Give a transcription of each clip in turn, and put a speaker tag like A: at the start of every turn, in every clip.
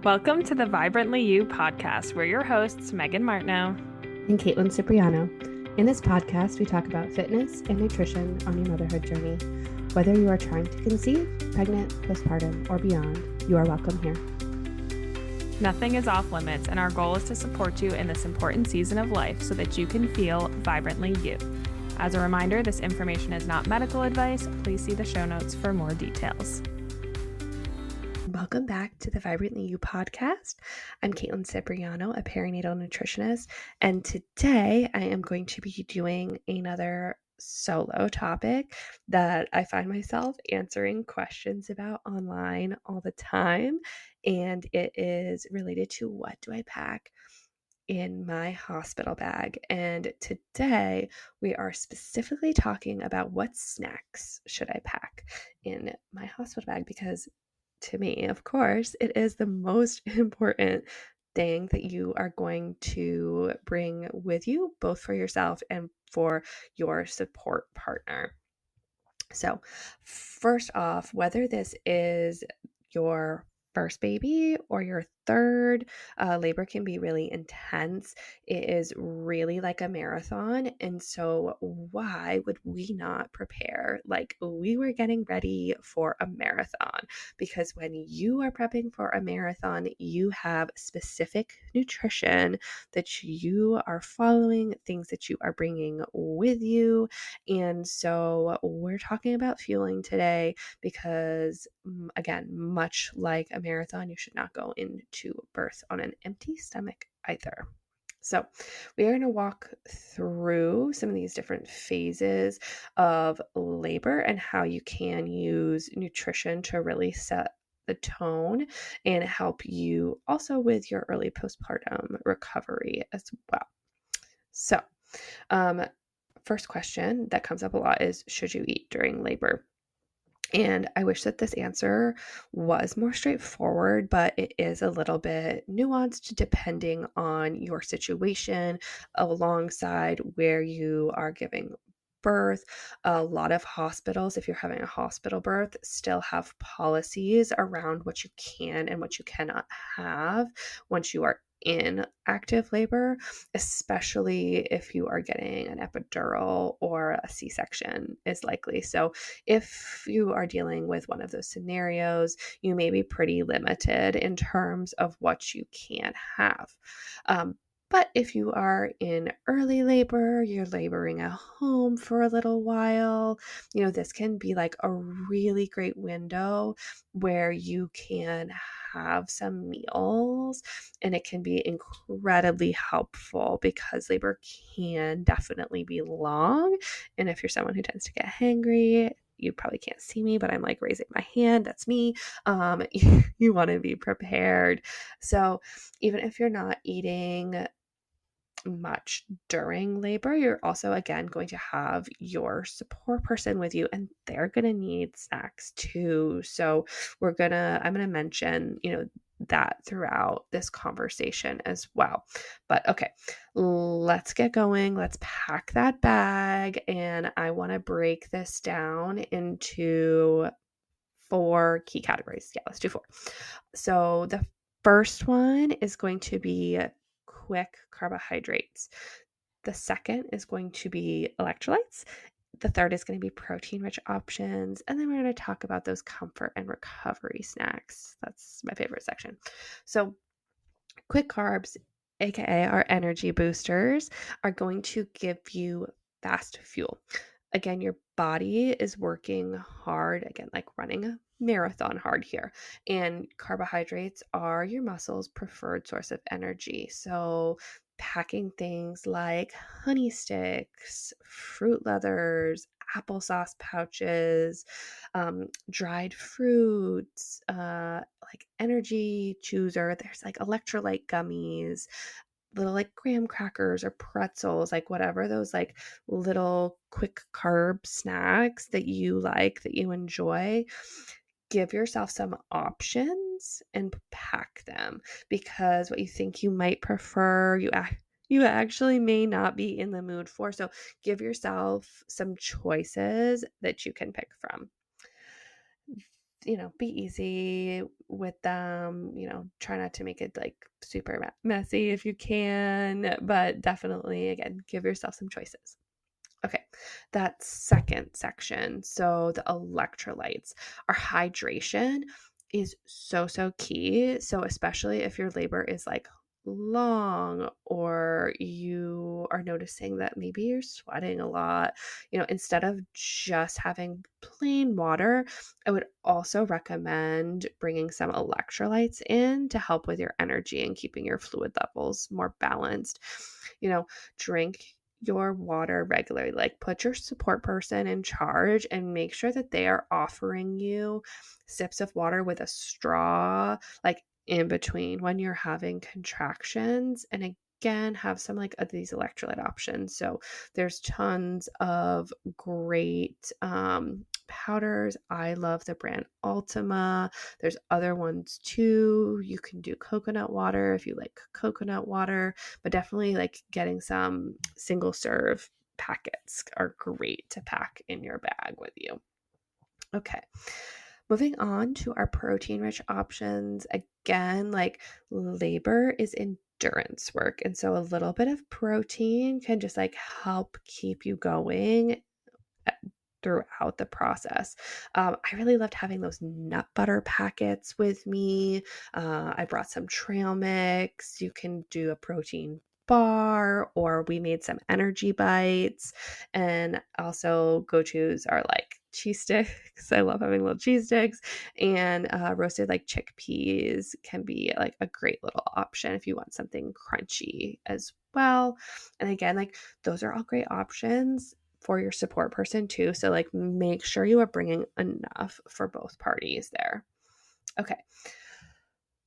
A: Welcome to the Vibrantly You podcast. We're your hosts, Megan Martineau
B: and Caitlin Cipriano. In this podcast, we talk about fitness and nutrition on your motherhood journey. Whether you are trying to conceive, pregnant, postpartum, or beyond, you are welcome here.
A: Nothing is off limits, and our goal is to support you in this important season of life so that you can feel vibrantly you. As a reminder, this information is not medical advice. Please see the show notes for more details.
B: Welcome back to the Vibrantly You podcast. I'm Caitlin Cipriano, a perinatal nutritionist, and today I am going to be doing another solo topic that I find myself answering questions about online all the time, and it is related to what do I pack in my hospital bag. And today we are specifically talking about what snacks should I pack in my hospital bag, because to me, of course, it is the most important thing that you are going to bring with you, both for yourself and for your support partner. So, first off, whether this is your first baby or your third, labor can be really intense. It is really like a marathon. And so why would we not prepare like we were getting ready for a marathon? Because when you are prepping for a marathon, you have specific nutrition that you are following, things that you are bringing with you. And so we're talking about fueling today because, again, much like a marathon, you should not go into birth on an empty stomach either. So we are going to walk through some of these different phases of labor and how you can use nutrition to really set the tone and help you also with your early postpartum recovery as well. So, first question that comes up a lot is, should you eat during labor? And I wish that this answer was more straightforward, but it is a little bit nuanced depending on your situation alongside where you are giving birth. A lot of hospitals, if you're having a hospital birth, still have policies around what you can and what you cannot have once you are in active labor, especially if you are getting an epidural or a C-section is likely. So if you are dealing with one of those scenarios, you may be pretty limited in terms of what you can have. But if you are in early labor, you're laboring at home for a little while, this can be like a really great window where you can have some meals, and it can be incredibly helpful because labor can definitely be long. And if you're someone who tends to get hangry, you probably can't see me, but I'm like raising my hand. That's me. You want to be prepared. So even if you're not eating much during labor, you're also again going to have your support person with you, and they're going to need snacks too. So I'm going to mention, that throughout this conversation as well. But okay, let's get going. Let's pack that bag. And I want to break this down into 4 key categories. Yeah, let's do 4. So the first one is going to be quick carbohydrates. The second is going to be electrolytes. The third is going to be protein-rich options. And then we're going to talk about those comfort and recovery snacks. That's my favorite section. So quick carbs, aka our energy boosters, are going to give you fast fuel. Again, your body is working hard, again, like running a marathon hard here. And carbohydrates are your muscle's preferred source of energy. So packing things like honey sticks, fruit leathers, applesauce pouches, dried fruits, like energy chooser. There's like electrolyte gummies, little like graham crackers or pretzels, like whatever those like little quick carb snacks that you like, that you enjoy. Give yourself some options and pack them, because what you think you might prefer, you actually may not be in the mood for. So give yourself some choices that you can pick from. be easy with them, try not to make it like super messy if you can, but definitely, again, give yourself some choices. Okay, that second section. So the electrolytes, our hydration is so, so key. So, especially if your labor is like long or you are noticing that maybe you're sweating a lot, instead of just having plain water, I would also recommend bringing some electrolytes in to help with your energy and keeping your fluid levels more balanced. Drink your water regularly. Like, put your support person in charge and make sure that they are offering you sips of water with a straw, like in between when you're having contractions. And again, have some like of these electrolyte options. So there's tons of great powders. I love the brand Ultima. There's other ones too. You can do coconut water if you like coconut water, but definitely like getting some single serve packets are great to pack in your bag with you. Okay. Moving on to our protein rich options. Again, like, labor is endurance work. And so a little bit of protein can just like help keep you going throughout the process. I really loved having those nut butter packets with me. I brought some trail mix. You can do a protein bar, or we made some energy bites. And also, go tos are like cheese sticks. I love having little cheese sticks, and roasted like chickpeas can be like a great little option if you want something crunchy as well. And again, like, those are all great options for your support person too. So like, make sure you are bringing enough for both parties there. Okay.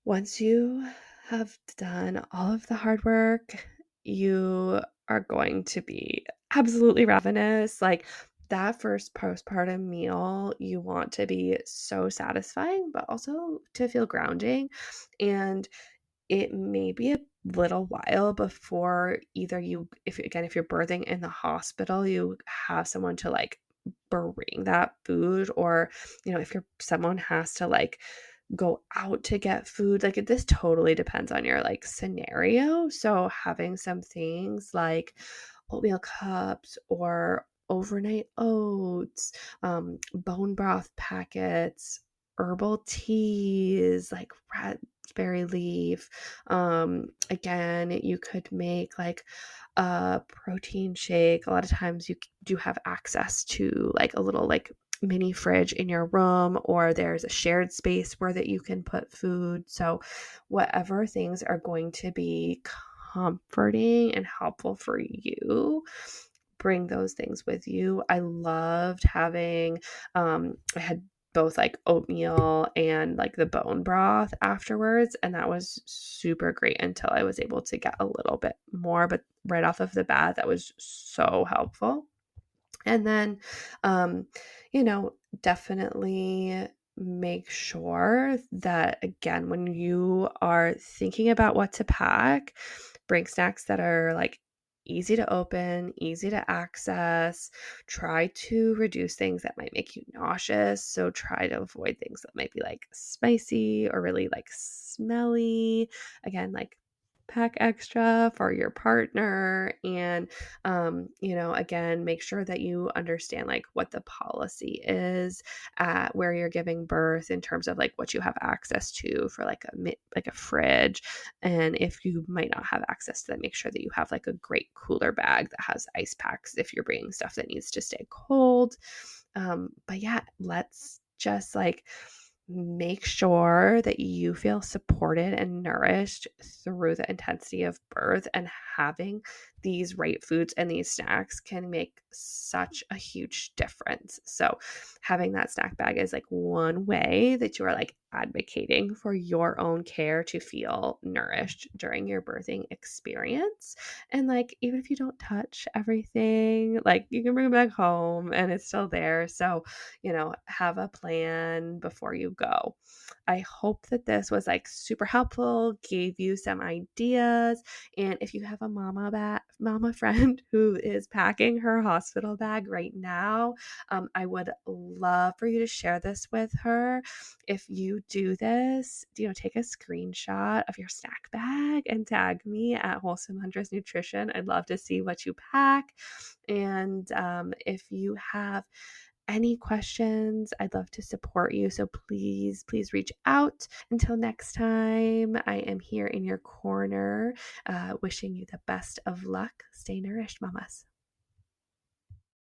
B: Once you have done all of the hard work, you are going to be absolutely ravenous. Like, that first postpartum meal, you want to be so satisfying, but also to feel grounding. And it may be a little while before either if you're birthing in the hospital, you have someone to like bring that food, or if someone has to like go out to get food. Like, this totally depends on your like scenario. So having some things like oatmeal cups or overnight oats, bone broth packets, herbal teas like raspberry leaf. Again, you could make like a protein shake. A lot of times you do have access to like a little like mini fridge in your room, or there's a shared space where that you can put food. So whatever things are going to be comforting and helpful for you, bring those things with you. I loved having I had both like oatmeal and like the bone broth afterwards, and that was super great until I was able to get a little bit more, but right off of the bat that was so helpful. And then, um, definitely make sure that, again, when you are thinking about what to pack, bring snacks that are like easy to open, easy to access. Try to reduce things that might make you nauseous. So try to avoid things that might be like spicy or really like smelly. Again, like, pack extra for your partner. And again, make sure that you understand like what the policy is at where you're giving birth in terms of like what you have access to for like a fridge. And if you might not have access to that, make sure that you have like a great cooler bag that has ice packs if you're bringing stuff that needs to stay cold. But yeah, let's just like make sure that you feel supported and nourished through the intensity of birth, and having these right foods and these snacks can make such a huge difference. So having that snack bag is like one way that you are like advocating for your own care to feel nourished during your birthing experience. And like, even if you don't touch everything, like, you can bring it back home and it's still there. So have a plan before you go. I hope that this was like super helpful, gave you some ideas. And if you have a mama friend who is packing her hospital bag right now, I would love for you to share this with her. If you do this, take a screenshot of your snack bag and tag me at Wholesome Huntress Nutrition. I'd love to see what you pack. And if you have any questions, I'd love to support you. So please, please reach out. Until next time, I am here in your corner, wishing you the best of luck. Stay nourished, mamas.